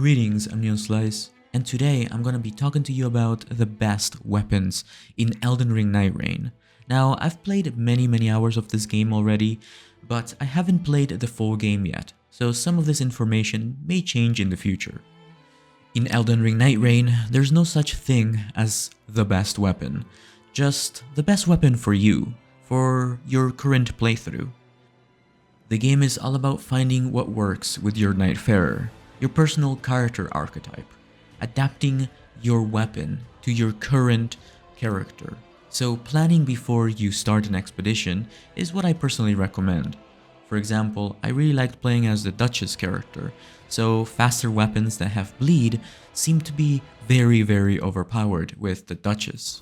Greetings, I'm Slice, and today I'm gonna be talking to you about the best weapons in Elden Ring Nightreign. Now, I've played many hours of this game already, but I haven't played the full game yet, so some of this information may change in the future. In Elden Ring Nightreign, there's no such thing as the best weapon, just the best weapon for you, for your current playthrough. The game is all about finding what works with your Nightfarer, your personal character archetype, adapting your weapon to your current character. So planning before you start an expedition is what I personally recommend. For example, I really liked playing as the Duchess character, so faster weapons that have bleed seem to be very overpowered with the Duchess.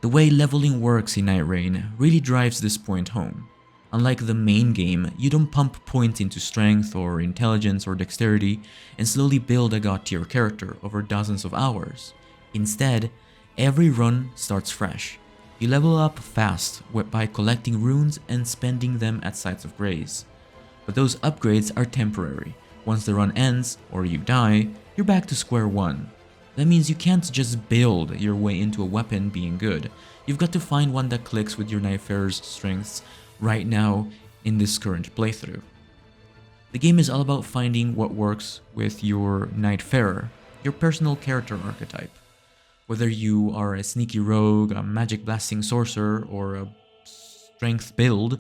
The way leveling works in Nightreign really drives this point home. Unlike the main game, you don't pump points into strength or intelligence or dexterity and slowly build a god tier character over dozens of hours. Instead, every run starts fresh. You level up fast by collecting runes and spending them at sites of grace. But those upgrades are temporary. Once the run ends, or you die, you're back to square one. That means you can't just build your way into a weapon being good. You've got to find one that clicks with your Nightfarer's strengths right now in this current playthrough. The game is all about finding what works with your Nightfarer, your personal character archetype. Whether you are a sneaky rogue, a magic blasting sorcerer, or a strength build,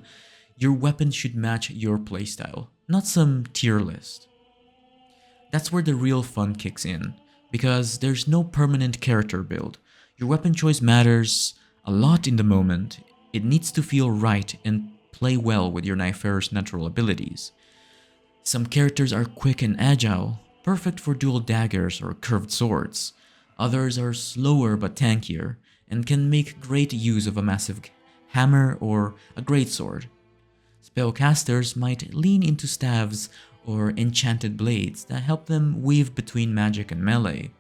your weapon should match your playstyle, not some tier list. That's where the real fun kicks in, because there's no permanent character build. Your weapon choice matters a lot in the moment. It needs to feel right and play well with your Nightfarer's natural abilities. Some characters are quick and agile, perfect for dual daggers or curved swords. Others are slower but tankier, and can make great use of a massive hammer or a greatsword. Spellcasters might lean into staves or enchanted blades that help them weave between magic and melee.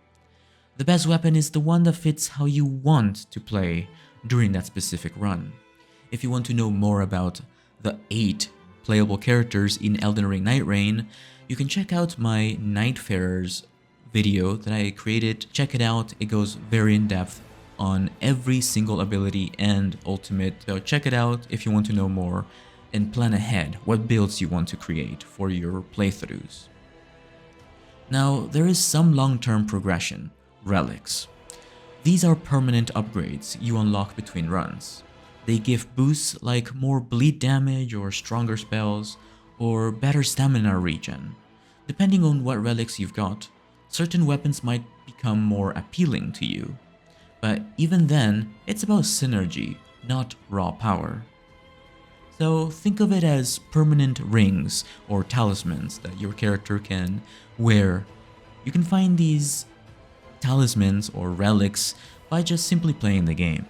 The best weapon is the one that fits how you want to play during that specific run. If you want to know more about the 8 playable characters in Elden Ring Nightreign, you can check out my Nightfarers video that I created. Check it out, it goes very in depth on every single ability and ultimate. So check it out if you want to know more and plan ahead what builds you want to create for your playthroughs. Now, there is some long-term progression, Relics. These are permanent upgrades you unlock between runs. They give boosts like more bleed damage or stronger spells, or better stamina regen. Depending on what relics you've got, certain weapons might become more appealing to you. But even then, it's about synergy, not raw power. So think of it as permanent rings or talismans that your character can wear. You can find these talismans or relics by just simply playing the game.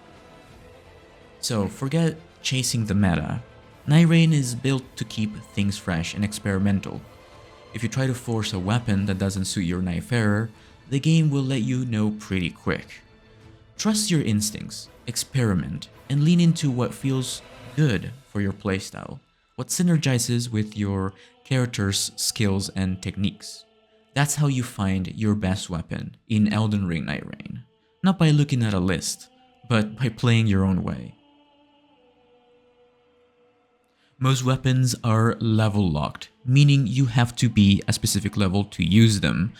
So forget chasing the meta. Nightreign is built to keep things fresh and experimental. If you try to force a weapon that doesn't suit your Nightfarer, the game will let you know pretty quick. Trust your instincts, experiment, and lean into what feels good for your playstyle, what synergizes with your character's skills and techniques. That's how you find your best weapon in Elden Ring Nightreign. Not by looking at a list, but by playing your own way. Most weapons are level locked, meaning you have to be a specific level to use them.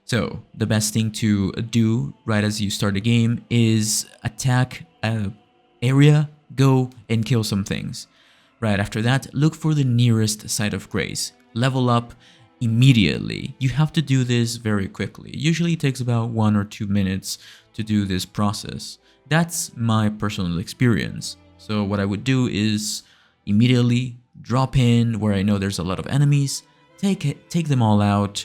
So the best thing to do right as you start a game is attack an area, go and kill some things. Right after that, look for the nearest site of grace. Level up immediately. You have to do this very quickly. It usually takes about 1 or 2 minutes to do this process. That's my personal experience. So what I would do is immediately drop in where I know there's a lot of enemies, take them all out.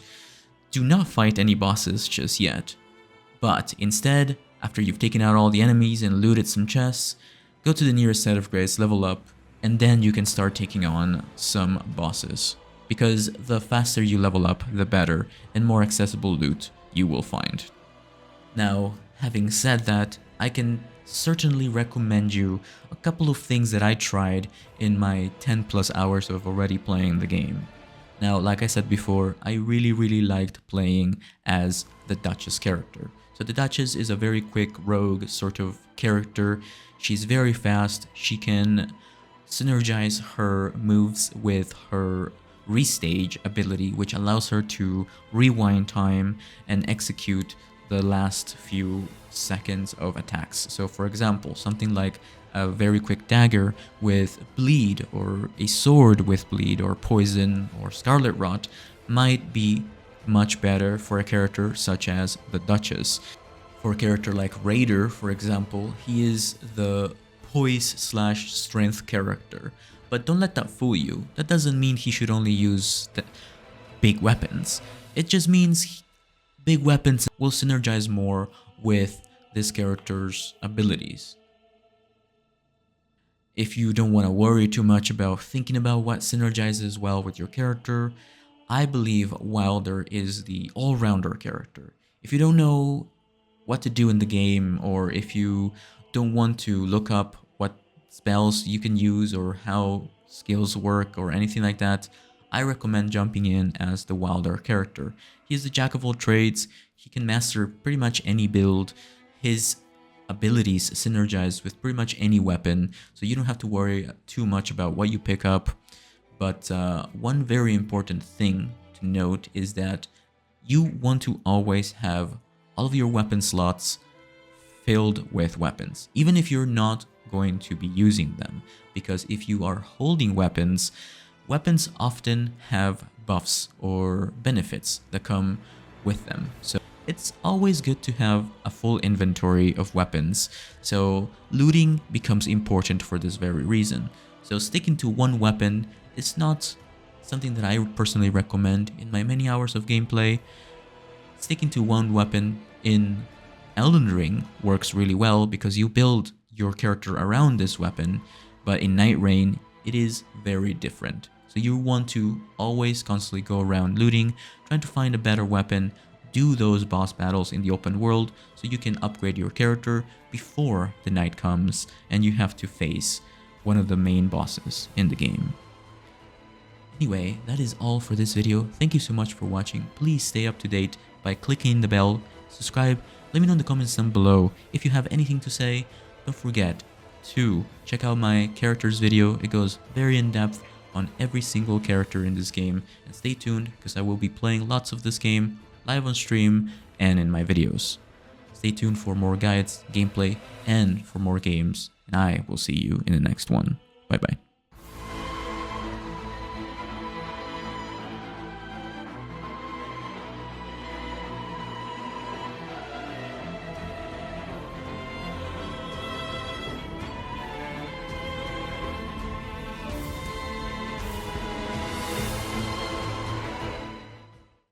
Do not fight any bosses just yet. But instead, after you've taken out all the enemies and looted some chests, go to the nearest site of grace, level up, and then you can start taking on some bosses. Because the faster you level up, the better and more accessible loot you will find. Now, having said that, I can certainly recommend you a couple of things that I tried in my 10+ hours of already playing the game. Now, like I said before, I really liked playing as the Duchess character. So the Duchess is a very quick rogue sort of character. She's very fast. She can synergize her moves with her restage ability, which allows her to rewind time and execute the last few seconds of attacks. So for example, something like a very quick dagger with bleed, or a sword with bleed, or poison, or scarlet rot might be much better for a character such as the Duchess. For a character like Raider, for example, he is the poise/strength character. But don't let that fool you. That doesn't mean he should only use the big weapons. It just means big weapons will synergize more with this character's abilities. If you don't want to worry too much about thinking about what synergizes well with your character, I believe Wylder is the all-rounder character. If you don't know what to do in the game, or if you don't want to look up what spells you can use or how skills work or anything like that, I recommend jumping in as the Wylder character. He's the jack of all trades. He can master pretty much any build. His abilities synergize with pretty much any weapon, so you don't have to worry too much about what you pick up. But one very important thing to note is that you want to always have all of your weapon slots filled with weapons, even if you're not going to be using them, because if you are holding weapons, weapons often have buffs or benefits that come with them. So it's always good to have a full inventory of weapons, so looting becomes important for this very reason. So sticking to one weapon is not something that I personally recommend in my many hours of gameplay. Sticking to one weapon in Elden Ring works really well because you build your character around this weapon, but in Nightraign it is very different. So you want to always constantly go around looting, trying to find a better weapon, do those boss battles in the open world so you can upgrade your character before the night comes and you have to face one of the main bosses in the game. Anyway, that is all for this video. Thank you so much for watching. Please stay up to date by clicking the bell, subscribe, let me know in the comments down below if you have anything to say. Don't forget to check out my characters video. It goes very in depth on every single character in this game, and stay tuned because I will be playing lots of this game live on stream and in my videos. Stay tuned for more guides, gameplay, and for more games, and I will see you in the next one. Bye bye.